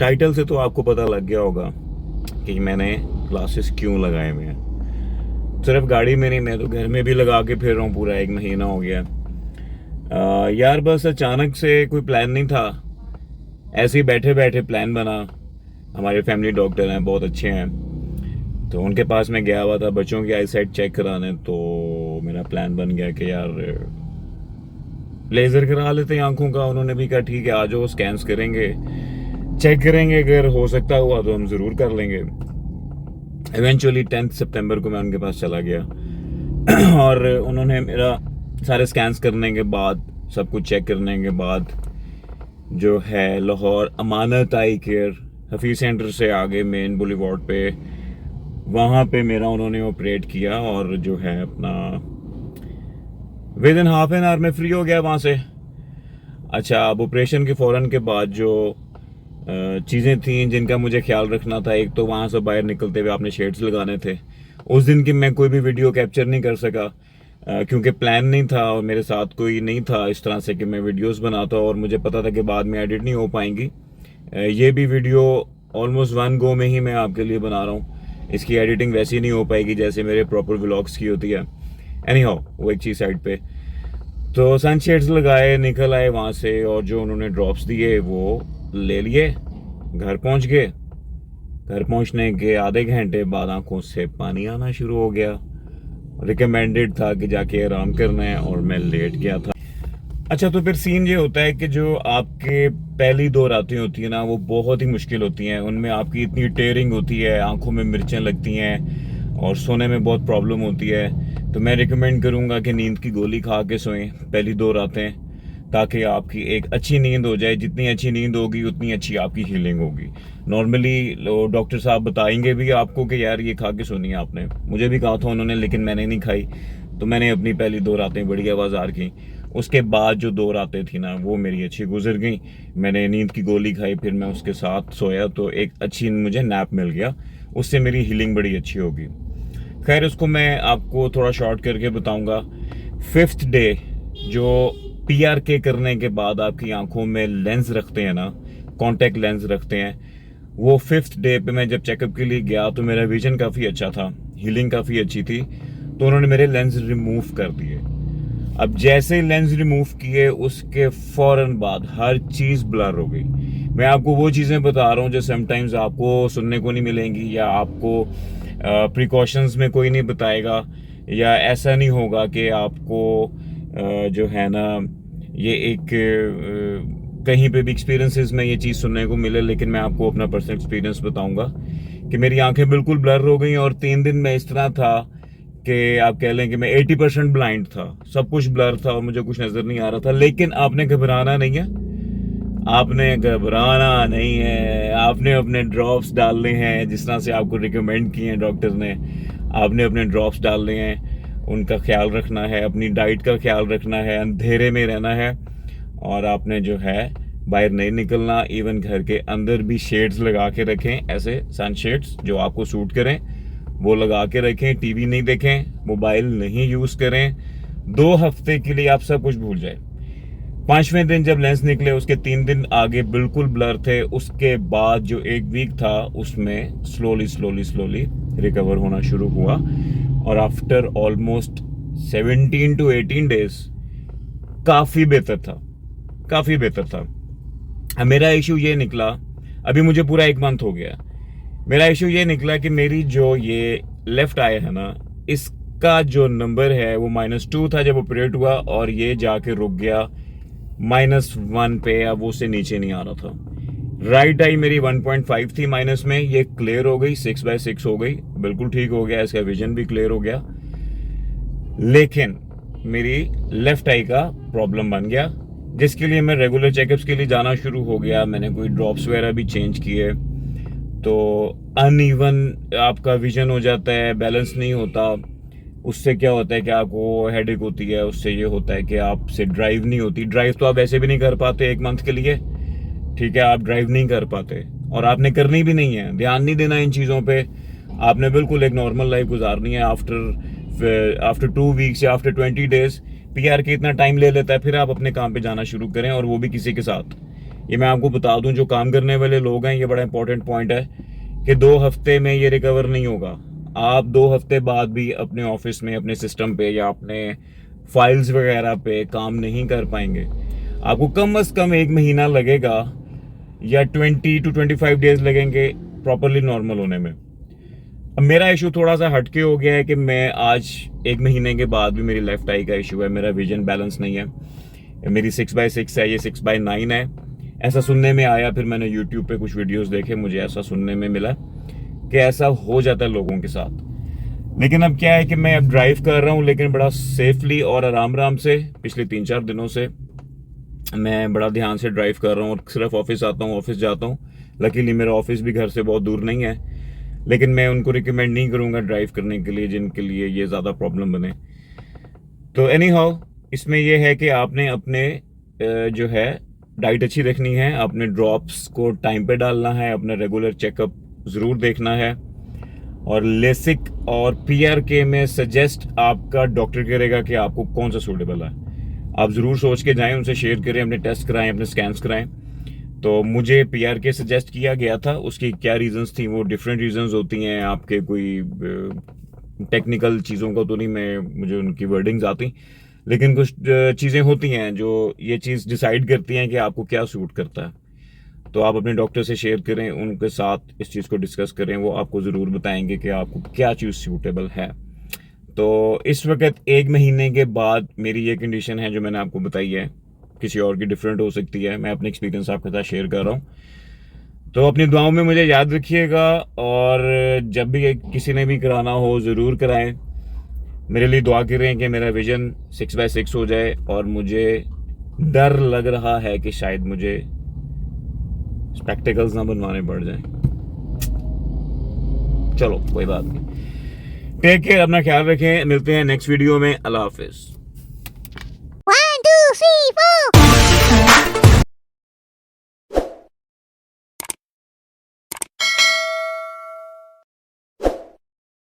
Title से तो आपको पता लग गया होगा कि मैंने ग्लासेस क्यों लगाए हुए हैं। सिर्फ गाड़ी में नहीं, मैं तो घर में भी लगा के फिर रहा हूँ, पूरा 1 महीना हो गया। यार बस अचानक से कोई प्लान नहीं था, ऐसे ही बैठे बैठे प्लान बना। हमारे फैमिली डॉक्टर हैं, बहुत अच्छे हैं, तो उनके पास मैं गया हुआ था बच्चों की आई साइट चेक कराने। तो मेरा प्लान बन गया कि यार लेज़र करा लेते हैं आंखों का। उन्होंने भी कहा ठीक है आ जाओ, स्कैन्स करेंगे, चेक करेंगे, अगर हो सकता हुआ तो हम ज़रूर कर लेंगे। इवेंचुअली 10 सितंबर को मैं उनके पास चला गया और उन्होंने मेरा सारे स्कैन्स करने के बाद, सब कुछ चेक करने के बाद, जो है लाहौर अमानत आई केयर हफीज सेंटर से आगे मेन बुलीवार्ड पे, वहाँ पे मेरा उन्होंने ऑपरेट किया और जो है अपना with in half an hour में फ्री हो गया वहाँ से। अच्छा, अब ऑपरेशन के फ़ौरन के बाद जो चीज़ें थी जिनका मुझे ख्याल रखना था, एक तो वहाँ से बाहर निकलते हुए आपने शेड्स लगाने थे। उस दिन की मैं कोई भी वीडियो कैप्चर नहीं कर सका क्योंकि प्लान नहीं था और मेरे साथ कोई नहीं था इस तरह से कि मैं वीडियोस बनाता, और मुझे पता था कि बाद में एडिट नहीं हो पाएंगी। ये भी वीडियो ऑलमोस्ट 1 गो में ही मैं आपके लिए बना रहा हूँ, इसकी एडिटिंग वैसी नहीं हो पाएगी जैसे मेरे प्रॉपर व्लॉग्स की होती है। एनी हाउ, वो एक चीज़ साइड पे। तो सनशेड्स लगाए, निकल आए वहाँ से, और जो उन्होंने ड्रॉप्स दिए वो ले लिए, घर पहुँच गए। घर पहुँचने के आधे घंटे बाद आंखों से पानी आना शुरू हो गया। रिकमेंडेड था कि जाके आराम करना है और मैं लेट गया था। अच्छा, तो फिर सीन ये होता है कि जो आपके पहली 2 रातें होती है ना, वो बहुत ही मुश्किल होती हैं। उनमें आपकी इतनी टेयरिंग होती है, आंखों में मिर्चें लगती हैं और सोने में बहुत प्रॉब्लम होती है। तो मैं रिकमेंड करूंगा कि नींद की गोली खा के सोएं पहली 2 रातें, ताकि आपकी एक अच्छी नींद हो जाए। जितनी अच्छी नींद होगी उतनी अच्छी आपकी हीलिंग होगी। नॉर्मली डॉक्टर साहब बताएंगे भी आपको कि यार ये खा के सोनी है आपने, मुझे भी कहा था उन्होंने, लेकिन मैंने नहीं खाई। तो मैंने अपनी पहली 2 रातें बढ़िया बाजार की। उसके बाद जो 2 रातें थी ना, वो मेरी अच्छी गुजर गई। मैंने नींद की गोली खाई, फिर मैं उसके साथ सोया, तो एक अच्छी मुझे नैप मिल गया, उससे मेरी हीलिंग बड़ी अच्छी होगी। खैर, उसको मैं आपको थोड़ा शॉर्ट करके बताऊंगा। 5th डे जो PRK करने के बाद आपकी आंखों में लेंस रखते हैं ना, कॉन्टैक्ट लेंस रखते हैं, वो 5th डे पे मैं जब चेकअप के लिए गया तो मेरा विजन काफ़ी अच्छा था, हीलिंग काफ़ी अच्छी थी। तो उन्होंने मेरे लेंस रिमूव कर दिए। अब जैसे लेंस रिमूव किए उसके फौरन बाद हर चीज़ ब्लर हो गई। मैं आपको वो चीज़ें बता रहा हूँ जो समटाइम्स आपको सुनने को नहीं मिलेंगी, या आपको प्रिकॉशंस में कोई नहीं बताएगा, या ऐसा नहीं होगा कि आपको जो है ना ये एक कहीं पे भी एक्सपीरियंसेस में ये चीज़ सुनने को मिले। लेकिन मैं आपको अपना पर्सनल एक्सपीरियंस बताऊंगा कि मेरी आंखें बिल्कुल ब्लर हो गई और 3 दिन में इस तरह था कि आप कह लें कि मैं 80% ब्लाइंड था, सब कुछ ब्लर था और मुझे कुछ नज़र नहीं आ रहा था। लेकिन आपने घबराना नहीं है, आपने घबराना नहीं है, आपने अपने ड्रॉप्स डालने हैं जिस तरह से आपको रिकमेंड किए हैं डॉक्टर ने। आपने अपने ड्रॉप्स डालने हैं, उनका ख्याल रखना है, अपनी डाइट का ख्याल रखना है, अंधेरे में रहना है, और आपने जो है बाहर नहीं निकलना। इवन घर के अंदर भी शेड्स लगा के रखें, ऐसे सन शेड्स जो आपको सूट करें वो लगा के रखें। टीवी नहीं देखें, मोबाइल नहीं यूज़ करें। 2 हफ्ते के लिए आप सब कुछ भूल जाए। 5वें दिन जब लेंस निकले उसके 3 दिन आगे बिल्कुल ब्लर थे। उसके बाद जो 1 वीक था उसमें स्लोली रिकवर होना शुरू हुआ, और आफ्टर ऑलमोस्ट 17 to 18 डेज काफ़ी बेहतर था, काफ़ी बेहतर था। अब मेरा इशू ये निकला, अभी मुझे पूरा 1 मंथ हो गया। मेरा इशू ये निकला कि मेरी जो ये लेफ्ट आई है ना, इसका जो नंबर है वो -2 था जब ऑपरेट हुआ, और ये जाके रुक गया -1 पे। अब वो से नीचे नहीं आ रहा था। राइट आई मेरी 1.5 थी माइनस में, ये क्लियर हो गई, 6/6 हो गई, बिल्कुल ठीक हो गया, इसका विजन भी क्लियर हो गया। लेकिन मेरी लेफ्ट आई का प्रॉब्लम बन गया, जिसके लिए मैं रेगुलर चेकअप्स के लिए जाना शुरू हो गया। मैंने कोई ड्रॉप्स वगैरह भी चेंज किए। तो अनइवन आपका विजन हो जाता है, बैलेंस नहीं होता। उससे क्या होता है कि आपको हेडेक होती है, उससे ये होता है कि आपसे ड्राइव नहीं होती। ड्राइव तो आप ऐसे भी नहीं कर पाते 1 मंथ के लिए, ठीक है, आप ड्राइव नहीं कर पाते, और आपने करनी भी नहीं है। ध्यान नहीं देना इन चीज़ों पे, आपने बिल्कुल एक नॉर्मल लाइफ गुजारनी है। आफ्टर 2 वीक्स या आफ्टर 20 डेज PRK इतना टाइम ले लेता है, फिर आप अपने काम पे जाना शुरू करें, और वो भी किसी के साथ। ये मैं आपको बता दूं, जो काम करने वाले लोग हैं, ये बड़ा इंपॉर्टेंट पॉइंट है कि 2 हफ्ते में ये रिकवर नहीं होगा। आप 2 हफ्ते बाद भी अपने ऑफिस में, अपने सिस्टम पे या अपने फाइल्स वगैरह पे काम नहीं कर पाएंगे। आपको कम से कम 1 महीना लगेगा या 20 to 25 डेज लगेंगे प्रॉपरली नॉर्मल होने में। अब मेरा इशू थोड़ा सा हटके हो गया है कि मैं आज 1 महीने के बाद भी मेरी लेफ्ट आई का इशू है, मेरा विजन बैलेंस नहीं है, मेरी 6/6 है, ये 6/9 है, ऐसा सुनने में आया। फिर मैंने यूट्यूब पे कुछ वीडियोस देखे, मुझे ऐसा सुनने में मिला कि ऐसा हो जाता है लोगों के साथ। लेकिन अब क्या है कि मैं अब ड्राइव कर रहा हूँ, लेकिन बड़ा सेफली और आराम से। पिछले 3-4 दिनों से मैं बड़ा ध्यान से ड्राइव कर रहा हूँ और सिर्फ ऑफिस आता हूँ, ऑफिस जाता हूँ। लकीली मेरा ऑफिस भी घर से बहुत दूर नहीं है, लेकिन मैं उनको रिकमेंड नहीं करूँगा ड्राइव करने के लिए जिनके लिए ये ज़्यादा प्रॉब्लम बने। तो एनी हाउ, इसमें यह है कि आपने अपने जो है डाइट अच्छी रखनी है, अपने ड्रॉप्स को टाइम पे डालना है, अपना रेगुलर चेकअप ज़रूर देखना है। और लेसिक और PRK में सजेस्ट आपका डॉक्टर करेगा कि आपको कौन सा सूटेबल है। आप ज़रूर सोच के जाएं, उनसे शेयर करें, अपने टेस्ट कराएं, अपने स्कैन्स कराएं। तो मुझे PRK सजेस्ट किया गया था, उसकी क्या रीजंस थी, वो डिफरेंट रीजंस होती हैं। आपके कोई टेक्निकल चीज़ों को तो नहीं, मुझे उनकी वर्डिंग्स आती, लेकिन कुछ चीज़ें होती हैं जो ये चीज़ डिसाइड करती हैं कि आपको क्या सूट करता है। तो आप अपने डॉक्टर से शेयर करें, उनके साथ इस चीज़ को डिस्कस करें, वो आपको ज़रूर बताएंगे कि आपको क्या चीज़ सूटेबल है। तो इस वक्त 1 महीने के बाद मेरी ये कंडीशन है जो मैंने आपको बताई है, किसी और की डिफरेंट हो सकती है। मैं अपने एक्सपीरियंस आपके साथ शेयर कर रहा हूँ। तो अपनी दुआओं में मुझे याद रखिएगा, और जब भी किसी ने भी कराना हो ज़रूर कराएं। मेरे लिए दुआ करें कि मेरा विजन 6/6 हो जाए, और मुझे डर लग रहा है कि शायद मुझे स्पेक्टिकल्स ना बनवाने पड़ जाएं। चलो कोई बात नहीं, टेक केयर, अपना ख्याल रखें, मिलते हैं नेक्स्ट वीडियो में। अल्लाह हाफिज। 1, 2, 3, 4